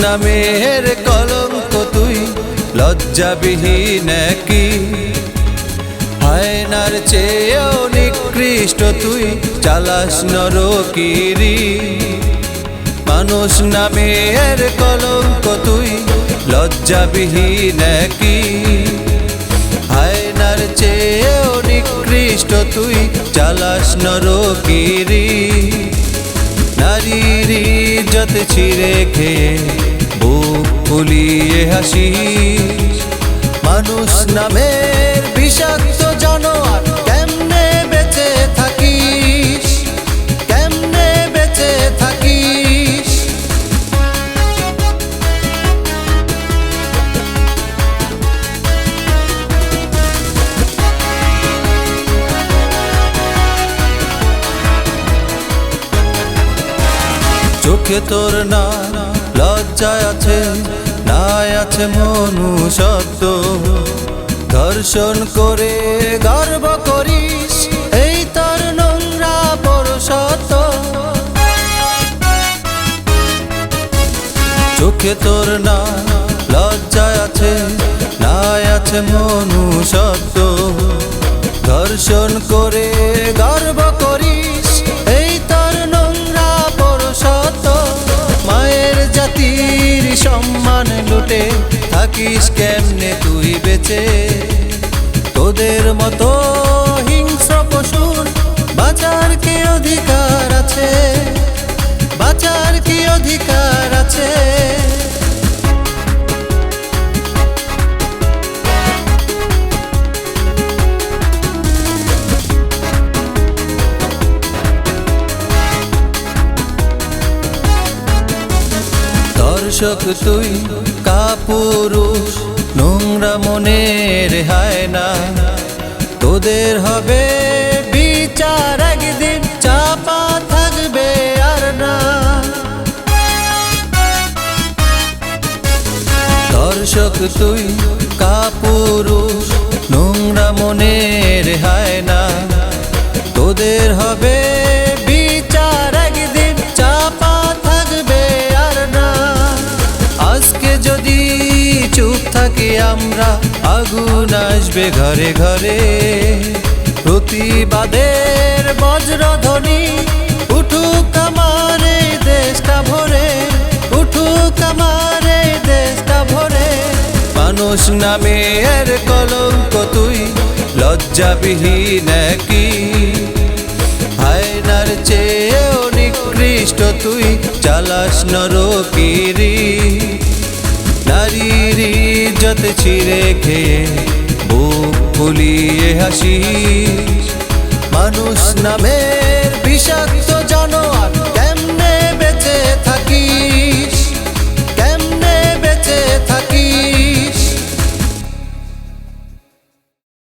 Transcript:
নামের কলঙ্ক তুই, লজ্জাবিহীন কি হায়নার চেয়েও নিকৃষ্ট তুই, চালাস নরকিরি। মানুষ নামের কলঙ্ক তুই, লজ্জাবিহীন কি হায়নার চেয়েও নিকৃষ্ট তুই, চালাস নরকিরি। নারীর ইজ্জত ছিঁড়ে খেয়ে বুক ফুলিয়ে হাসিস, মানুষ নামের বিষাক্ত জানোয়ার কেমনে বেঁচে থাকিস, কেমনে বেঁচে থাকিস। চোখে তোর না লজ্জা আছে, নাই আছে মনুষ্যত্ব, ধর্ষণ করে গর্ব করিস, এই তোর নোংরা পৌরুষত্ব। চোখে তোর না লজ্জা আছে, নাই আছে মনুষ্যত্ব, ধর্ষণ করে গর্ব করিস, এই তোর নোংরা পৌরুষত্ব। মায়ের জাতির সম্মান লুটে থাকিস কেমনে তুই বেঁচে, তোদের মতো হিংস্র পশুর বাঁচার কি অধিকার আছে, বাঁচার কি অধিকার আছে। দর্শক তুই কাপুরুষ, নোংরা মনের হায়না, তোদের হবে বিচার একদিন, চাপা থাকবে আর না। দর্শক তুই কাপুরুষ, নোংরা মনের হায়না, তোদের হবে বিচার একদিন, চাপা থাকবে আর না। আজকে যদি চুপ থাকি আমরা, আগুন আসবে ঘরে ঘরে, প্রতিবাদের বজ্রধ্বনি উঠুক আমার এই দেশটা ভরে, উঠুক আমার এই দেশটা ভরে। মানুষ নামের কলঙ্ক তুই, লজ্জাবিহীন কি হায়নার চেয়েও নিকৃষ্ট তুই, চালাস নরকিরি। নারীর ইজ্জত ছিঁড়ে খেয়ে বুক ফুলিয়ে হাসিস, মানুষ নামের বিষাক্ত জানোয়ার